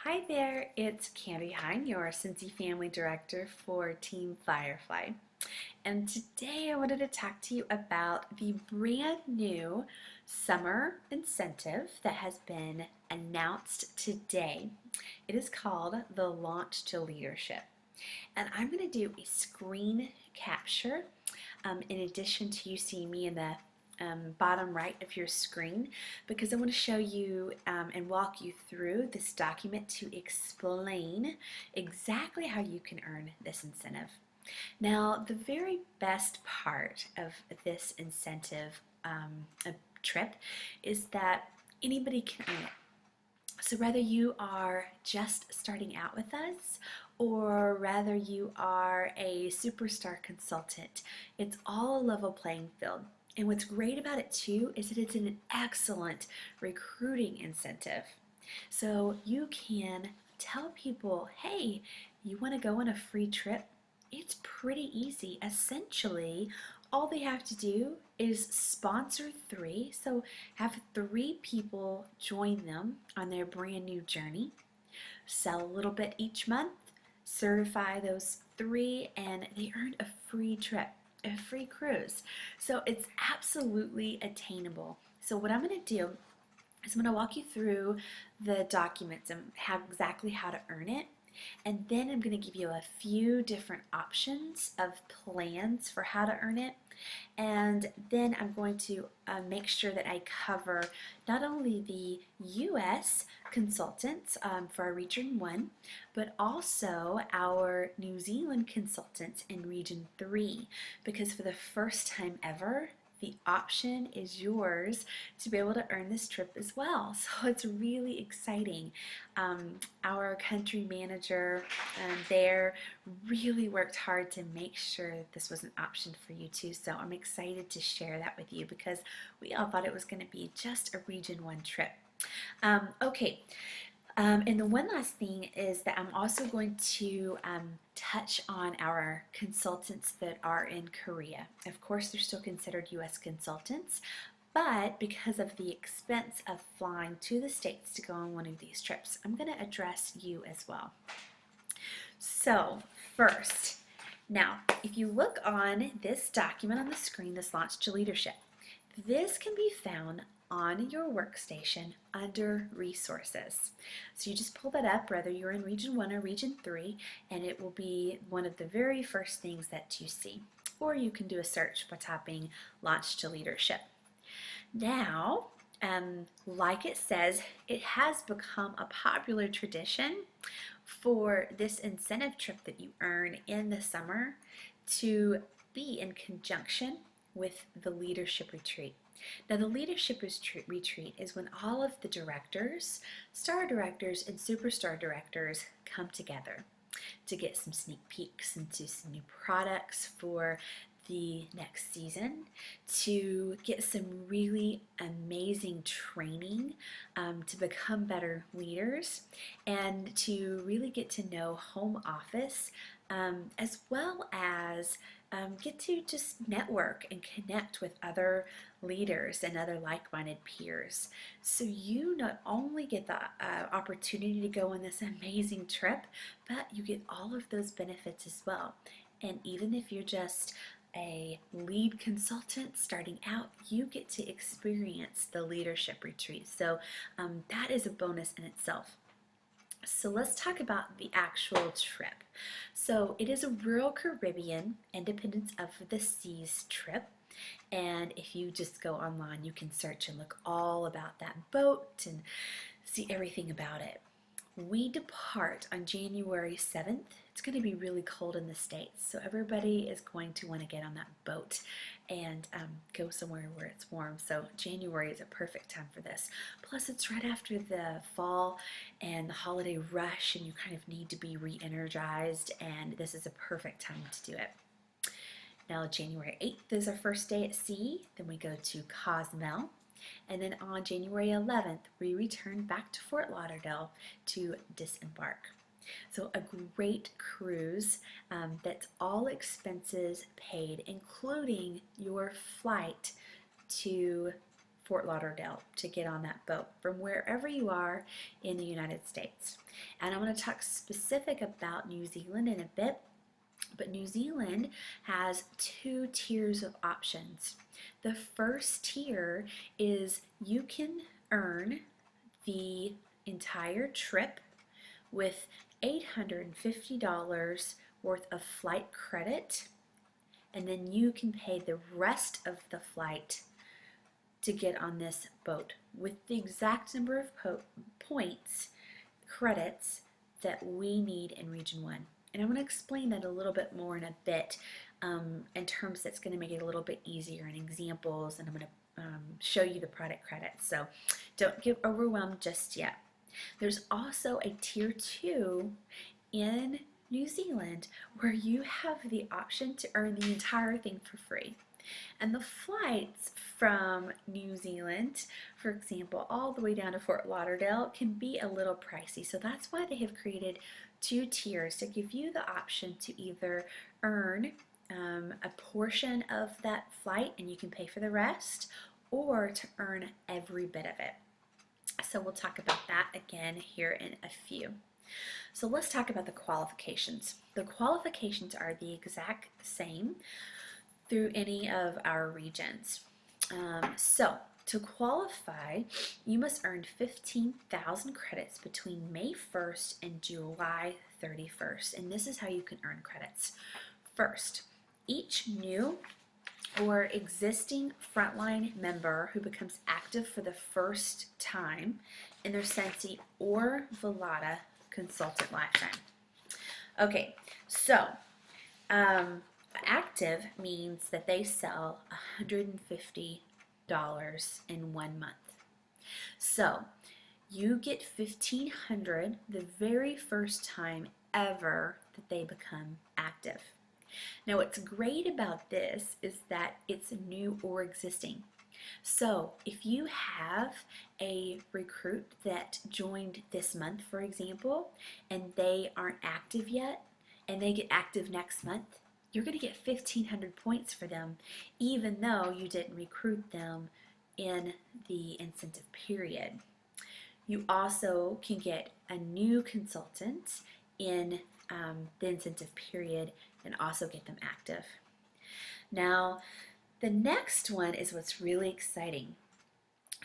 Hi there, it's Kande Hein, your Scentsy Family Director for Team Firefly. And today I wanted to talk to you about the brand new summer incentive that has been announced today. It is called the Launch to Leadership. And I'm going to do a screen capture in addition to you seeing me in the bottom right of your screen, because I want to show you and walk you through this document to explain exactly how you can earn this incentive. Now, the very best part of this incentive trip is that anybody can earn it. So whether you are just starting out with us or rather you are a superstar consultant, it's all a level playing field. And what's great about it too is that it's an excellent recruiting incentive. So you can tell people, hey, you want to go on a free trip? It's pretty easy. Essentially, all they have to do is sponsor 3, so have 3 people join them on their brand new journey, sell a little bit each month, certify those 3, and they earn a free trip, a free cruise. So it's absolutely attainable. So what I'm going to do is I'm going to walk you through the documents and exactly how to earn it. And then I'm going to give you a few different options of plans for how to earn it. And then I'm going to make sure that I cover not only the U.S. consultants for our Region 1, but also our New Zealand consultants in Region 3, because for the first time ever, the option is yours to be able to earn this trip as well. So it's really exciting. Our country manager there really worked hard to make sure that this was an option for you too. So I'm excited to share that with you because we all thought it was going to be just a Region 1 trip. And the one last thing is that I'm also going to touch on our consultants that are in Korea. Of course, they're still considered U.S. consultants, but because of the expense of flying to the States to go on one of these trips, I'm going to address you as well. So first, now, if you look on this document on the screen, this Launch to Leadership, this can be found on your workstation under Resources. So you just pull that up, whether you're in Region 1 or Region 3, and it will be one of the very first things that you see. Or you can do a search by typing Launch to Leadership. Now, like it says, it has become a popular tradition for this incentive trip that you earn in the summer to be in conjunction with the leadership retreat. Now, the leadership retreat is when all of the directors, star directors, and superstar directors come together to get some sneak peeks into some new products for the next season, to get some really amazing training to become better leaders, and to really get to know home office as well as get to just network and connect with other leaders and other like-minded peers. So you not only get the opportunity to go on this amazing trip, but you get all of those benefits as well. And even if you're just a lead consultant starting out, you get to experience the leadership retreat. So that is a bonus in itself. So let's talk about the actual trip. So it is a Royal Caribbean Independence of the Seas trip. And if you just go online, you can search and look all about that boat and see everything about it. We depart on January 7th. It's going to be really cold in the States, so everybody is going to want to get on that boat and go somewhere where it's warm. So January is a perfect time for this. Plus, it's right after the fall and the holiday rush, and you kind of need to be re-energized, and this is a perfect time to do it. Now, January 8th is our first day at sea. Then we go to Cozumel. And then on January 11th, we return back to Fort Lauderdale to disembark. So a great cruise that's all expenses paid, including your flight to Fort Lauderdale to get on that boat from wherever you are in the United States. And I'm going to talk specific about New Zealand in a bit, but New Zealand has 2 tiers of options. The first tier is you can earn the entire trip with $850 worth of flight credit, and then you can pay the rest of the flight to get on this boat with the exact number of points, credits that we need in Region 1. And I'm going to explain that a little bit more in a bit in terms that's going to make it a little bit easier in examples, and I'm going to show you the product credits. So don't get overwhelmed just yet. There's also a tier 2 in New Zealand where you have the option to earn the entire thing for free. And the flights from New Zealand, for example, all the way down to Fort Lauderdale can be a little pricey. So that's why they have created 2 tiers to give you the option to either earn a portion of that flight and you can pay for the rest, or to earn every bit of it. So we'll talk about that again here in a few. So let's talk about the qualifications. The qualifications are the exact same through any of our regions. So to qualify, you must earn 15,000 credits between May 1st and July 31st. And this is how you can earn credits. First, each new or existing frontline member who becomes active for the first time in their Scentsy or Velada consultant lifetime. Okay, so active means that they sell $150 in 1 month. So you get $1,500 the very first time ever that they become active. Now what's great about this is that it's new or existing. So if you have a recruit that joined this month, for example, and they aren't active yet, and they get active next month, you're going to get 1,500 points for them, even though you didn't recruit them in the incentive period. You also can get a new consultant in the incentive period and also get them active. Now, the next one is what's really exciting.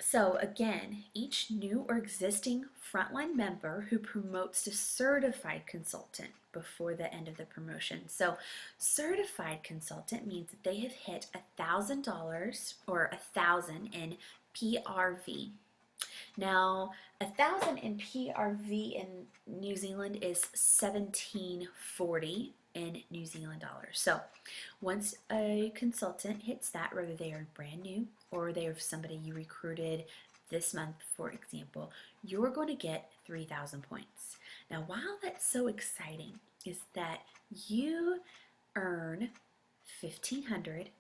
So again, each new or existing frontline member who promotes to certified consultant before the end of the promotion. So certified consultant means that they have hit $1,000 or 1,000 in PRV. Now, 1,000 in PRV in New Zealand is 1740 in New Zealand dollars. So once a consultant hits that, whether they are brand new or they are somebody you recruited this month, for example, you're going to get 3,000 points. Now, while that's so exciting, is that you earn 1,500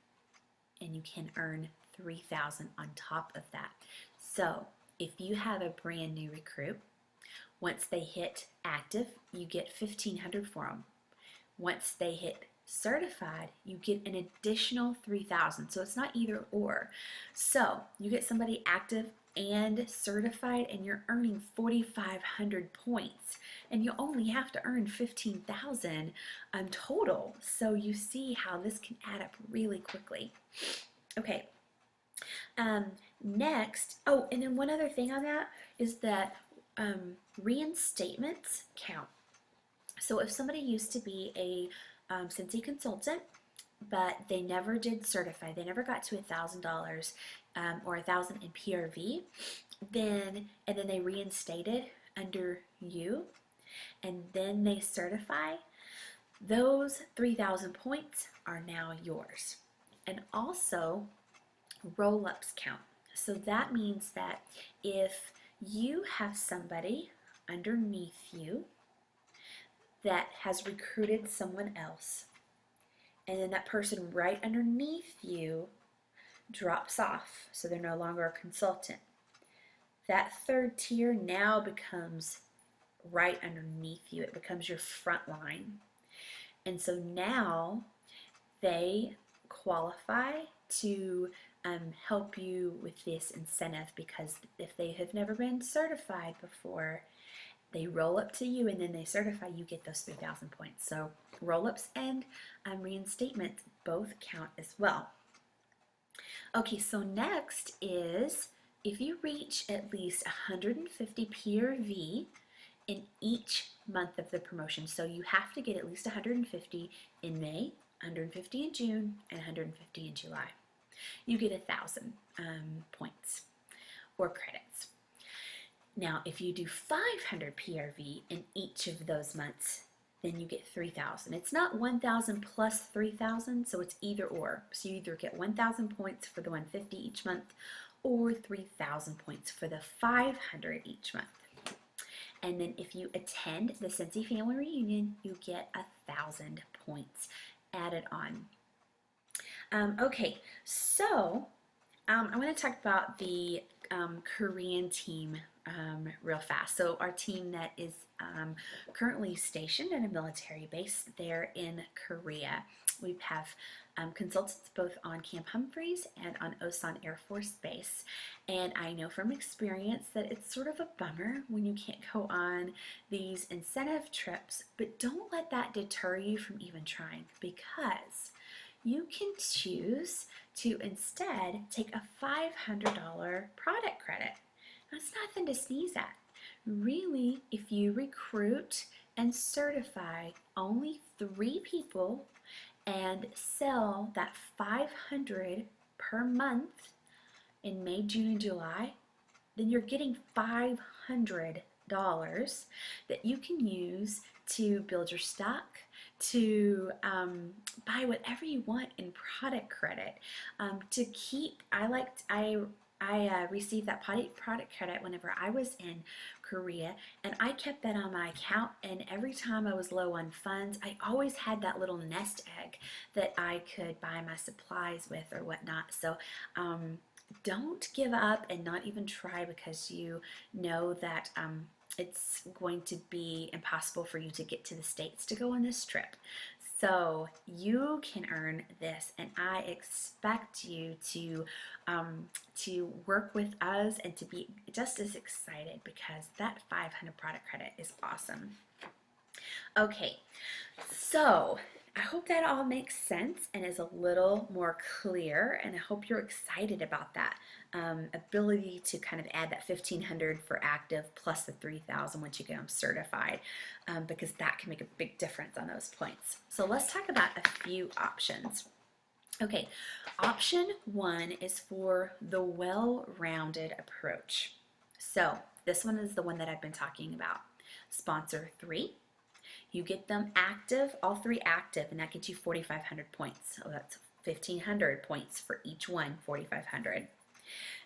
and you can earn 3,000 on top of that. So if you have a brand new recruit, once they hit active, you get 1,500 for them. Once they hit certified, you get an additional 3,000. So it's not either or. So you get somebody active and certified and you're earning 4,500 points, and you only have to earn 15,000 total. So you see how this can add up really quickly. Okay. Next, oh, and then one other thing on that is that reinstatements count. So if somebody used to be a Scentsy consultant, but they never did certify, they never got to $1,000 or 1,000 in PRV, and then they reinstated under you, and then they certify, those 3,000 points are now yours. And also, roll-ups count. So that means that if you have somebody underneath you that has recruited someone else, and then that person right underneath you drops off, so they're no longer a consultant, that third tier now becomes right underneath you. It becomes your front line. And so now they qualify to help you with this incentive, because if they have never been certified before, they roll up to you and then they certify, you get those 3,000 points. So roll-ups and reinstatements both count as well. Okay, so next is if you reach at least 150 PRV in each month of the promotion. So you have to get at least 150 in May, 150 in June, and 150 in July. You get 1,000 points or credits. Now, if you do 500 PRV in each of those months, then you get 3,000. It's not 1,000 plus 3,000, so it's either or. So you either get 1,000 points for the 150 each month or 3,000 points for the 500 each month. And then if you attend the Scentsy family reunion, you get 1,000 points added on. Okay, so I want to talk about the Korean team real fast. So our team that is currently stationed at a military base there in Korea. We have consultants both on Camp Humphreys and on Osan Air Force Base. And I know from experience that it's sort of a bummer when you can't go on these incentive trips, but don't let that deter you from even trying, because you can choose to instead take a $500 product credit. That's nothing to sneeze at. Really, if you recruit and certify only 3 people and sell that 500 per month in May, June, and July, then you're getting $500 that you can use to build your stock, to buy whatever you want in product credit, to keep. I received that product credit whenever I was in Korea, and I kept that on my account, and every time I was low on funds, I always had that little nest egg that I could buy my supplies with or whatnot. So don't give up and not even try because you know that it's going to be impossible for you to get to the States to go on this trip. So you can earn this, and I expect you to work with us and to be just as excited, because that 500 product credit is awesome. Okay, so I hope that all makes sense and is a little more clear, and I hope you're excited about that ability to kind of add that 1,500 for active plus the 3,000 once you get them certified, because that can make a big difference on those points. So let's talk about a few options. Okay, option 1 is for the well-rounded approach. So this one is the one that I've been talking about. Sponsor 3. You get them active, all 3 active, and that gets you 4,500 points. So that's 1,500 points for each one, 4,500.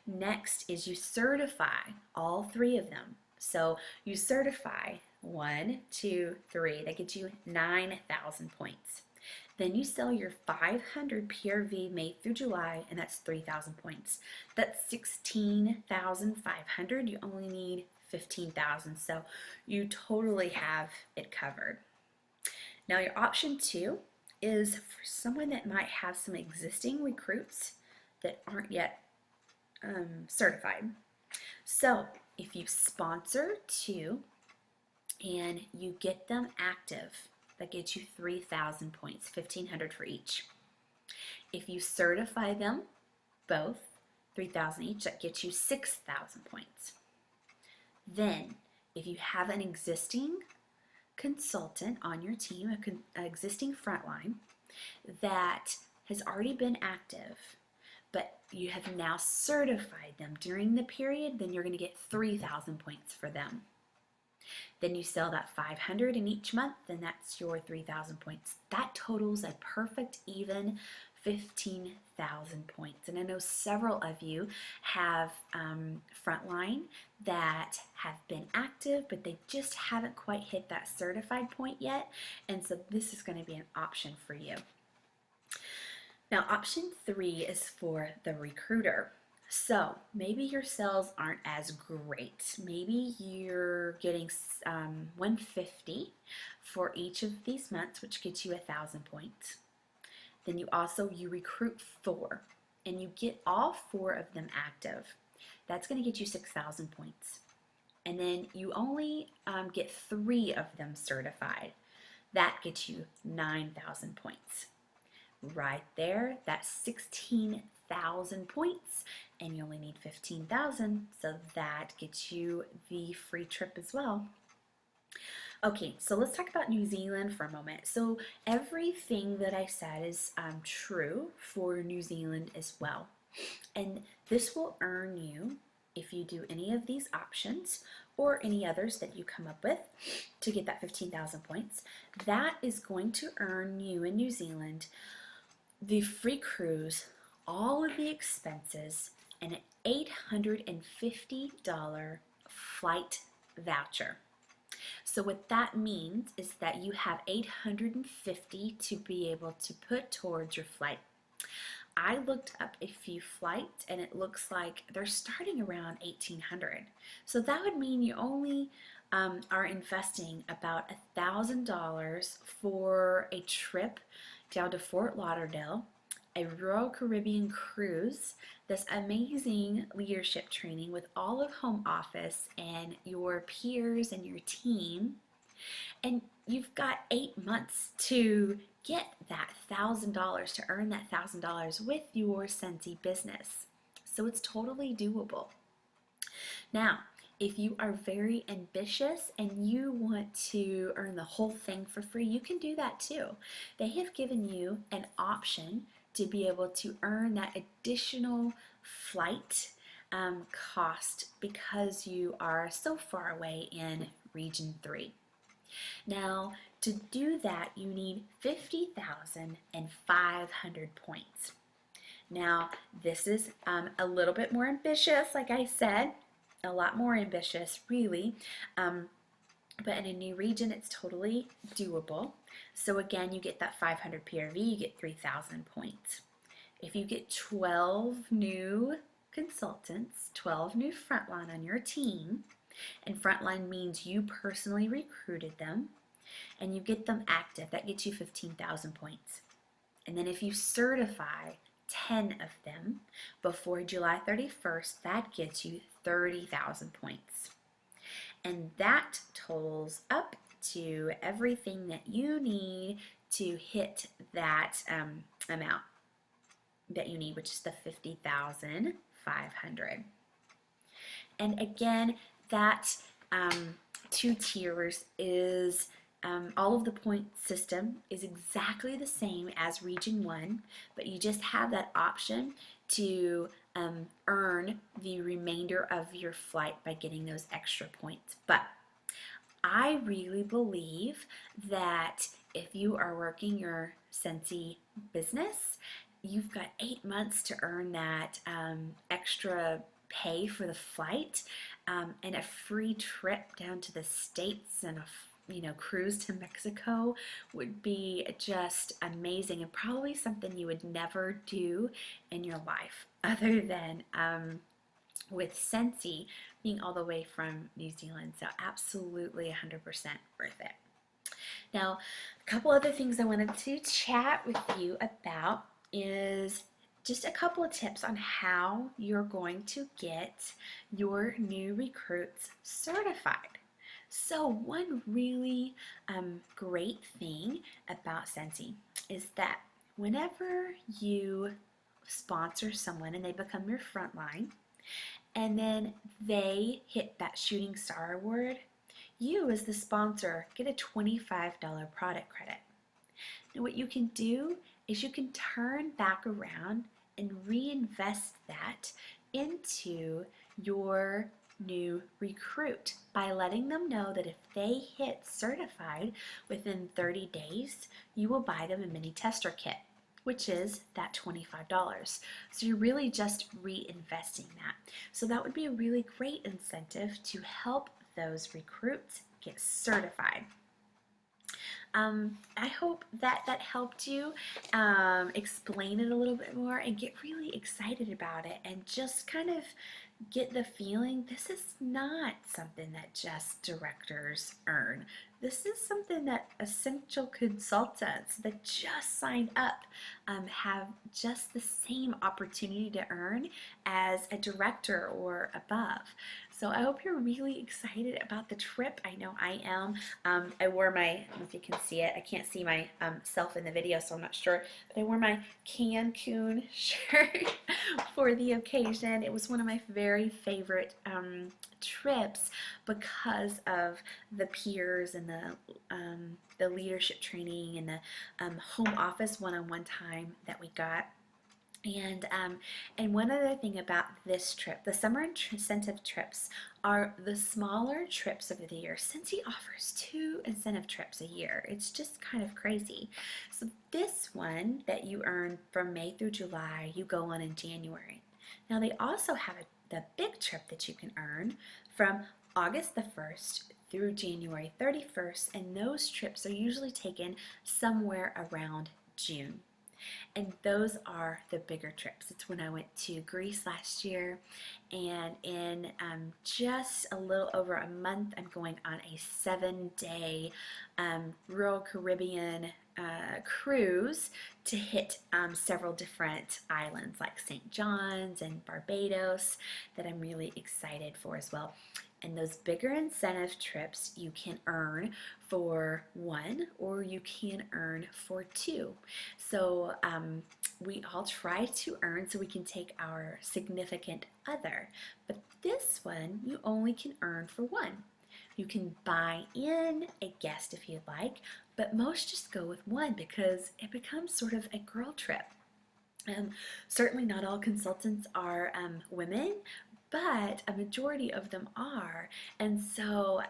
Next is you certify all 3 of them. So you certify 1, 2, 3. That gets you 9,000 points. Then you sell your 500 PRV May through July, and that's 3,000 points. That's 16,500. You only need 15,000, so you totally have it covered. Now your option 2 is for someone that might have some existing recruits that aren't yet certified. So if you sponsor 2 and you get them active, that gets you 3,000 points, 1,500 for each. If you certify them both, 3,000 each, that gets you 6,000 points. Then, if you have an existing consultant on your team, an existing frontline that has already been active, but you have now certified them during the period, then you're going to get 3,000 points for them. Then you sell that 500 in each month, then that's your 3,000 points. That totals a perfect even 15,000 points. And I know several of you have frontline that have been active, but they just haven't quite hit that certified point yet. And so this is going to be an option for you. Now, option 3 is for the recruiter. So maybe your sales aren't as great. Maybe you're getting 150 for each of these months, which gets you 1,000 points. Then you recruit 4. and you get all 4 of them active, that's going to get you 6,000 points. And then you only get 3 of them certified. That gets you 9,000 points. Right there, that's 16,000 points, and you only need 15,000, so that gets you the free trip as well. Okay, so let's talk about New Zealand for a moment. So everything that I said is true for New Zealand as well. And this will earn you, if you do any of these options or any others that you come up with to get that 15,000 points, that is going to earn you in New Zealand the free cruise, all of the expenses, and an $850 flight voucher. So what that means is that you have $850 to be able to put towards your flight. I looked up a few flights and it looks like they're starting around $1,800. So that would mean you only are investing about $1,000 for a trip down to Fort Lauderdale, a Royal Caribbean cruise, this amazing leadership training with all of home office and your peers and your team, and you've got 8 months to get that $1,000, to earn that $1,000 with your Scentsy business. So it's totally doable. Now, if you are very ambitious and you want to earn the whole thing for free, you can do that too. They have given you an option to be able to earn that additional flight cost because you are so far away in Region 3. Now, to do that, you need 50,500 points. Now, this is a little bit more ambitious, like I said, a lot more ambitious, really. But in a new region, it's totally doable. So again, you get that 500 PRV, you get 3,000 points. If you get 12 new consultants, 12 new frontline on your team, and frontline means you personally recruited them, and you get them active, that gets you 15,000 points. And then if you certify 10 of them before July 31st, that gets you 30,000 points. And that totals up to everything that you need to hit that amount that you need, which is the 50,500. And again, that 2 tiers is all of the point system is exactly the same as Region 1, but you just have that option to earn the remainder of your flight by getting those extra points. But I really believe that if you are working your Scentsy business, you've got 8 months to earn that extra pay for the flight and a free trip down to the States and a cruise to Mexico would be just amazing, and probably something you would never do in your life other than with Scentsy being all the way from New Zealand. So absolutely 100% worth it. Now, a couple other things I wanted to chat with you about is just a couple of tips on how you're going to get your new recruits certified. So one really great thing about Scentsy is that whenever you sponsor someone and they become your frontline, and then they hit that shooting star award, you as the sponsor get a $25 product credit. Now what you can do is you can turn back around and reinvest that into your new recruit by letting them know that if they hit certified within 30 days, you will buy them a mini tester kit, which is that $25. So you're really just reinvesting that. So that would be a really great incentive to help those recruits get certified. I hope that helped you explain it a little bit more and get really excited about it and just kind of get the feeling this is not something that just directors earn. This is something that essential consultants that just signed up have just the same opportunity to earn as a director or above. So I hope you're really excited about the trip. I know I am. I wore my, I don't know if you can see it, I can't see myself in the video, so I'm not sure, but I wore my Cancun shirt for the occasion. It was one of my very favorite trips because of the peers and the leadership training and the home office one-on-one time that we got. And one other thing about this trip, the summer incentive trips are the smaller trips of the year. Scentsy offers 2 incentive trips a year. It's just kind of crazy. So this one that you earn from May through July, you go on in January. Now they also have the big trip that you can earn from August the 1st through January 31st, and those trips are usually taken somewhere around June. And those are the bigger trips. It's when I went to Greece last year, and in just a little over a month, I'm going on a 7-day rural Caribbean cruise to hit several different islands like St. John's and Barbados that I'm really excited for as well. And those bigger incentive trips you can earn for 1 or you can earn for 2. So we all try to earn so we can take our significant other. But this one you only can earn for 1. You can buy in a guest if you'd like, but most just go with 1 because it becomes sort of a girl trip. Certainly not all consultants are women, but a majority of them are. And so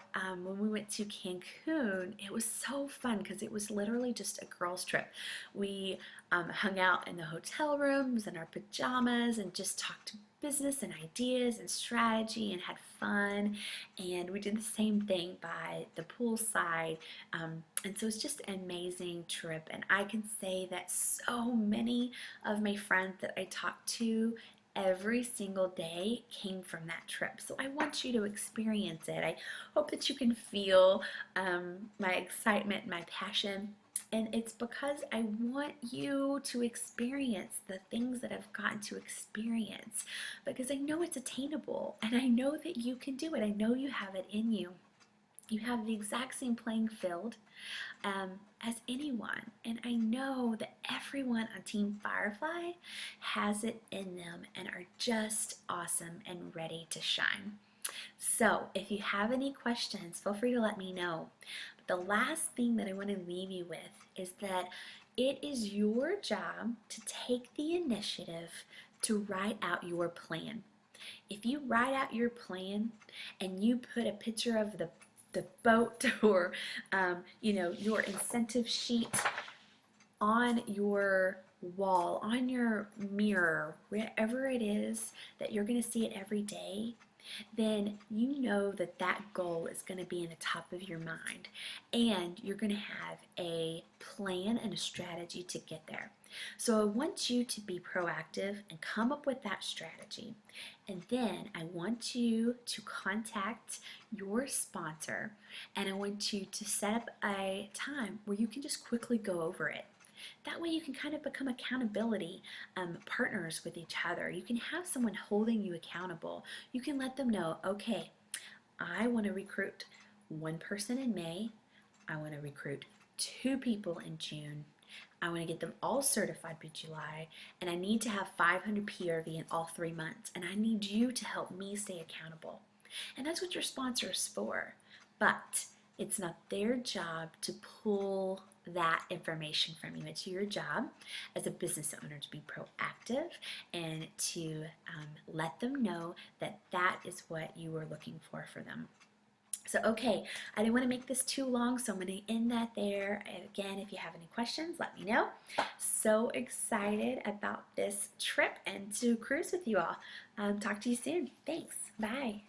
when we went to Cancun, it was so fun because it was literally just a girls trip. We hung out in the hotel rooms in our pajamas and just talked business and ideas and strategy and had fun, and we did the same thing by the poolside, and so it's just an amazing trip. And I can say that so many of my friends that I talked to every single day came from that trip. So I want you to experience it. I hope that you can feel my excitement, my passion. And it's because I want you to experience the things that I've gotten to experience, because I know it's attainable and I know that you can do it. I know you have it in you. You have the exact same playing field as anyone, and I know that everyone on Team Firefly has it in them and are just awesome and ready to shine. So if you have any questions, feel free to let me know. But the last thing that I want to leave you with is that it is your job to take the initiative to write out your plan. If you write out your plan and you put a picture of the boat or your incentive sheet on your wall, on your mirror, wherever it is that you're going to see it every day, then you know that that goal is going to be in the top of your mind, and you're going to have a plan and a strategy to get there. So I want you to be proactive and come up with that strategy, and then I want you to contact your sponsor, and I want you to set up a time where you can just quickly go over it. That way you can kind of become accountability partners with each other. You can have someone holding you accountable. You can let them know, okay, I want to recruit 1 person in May. I want to recruit 2 people in June. I want to get them all certified by July, and I need to have 500 PRV in all 3 months, and I need you to help me stay accountable. And that's what your sponsor is for. But it's not their job to pull that information from you. It's your job as a business owner to be proactive and to let them know that that is what you are looking for them. So, okay, I didn't want to make this too long, so I'm going to end that there. And again, if you have any questions, let me know. So excited about this trip and to cruise with you all. Talk to you soon. Thanks. Bye.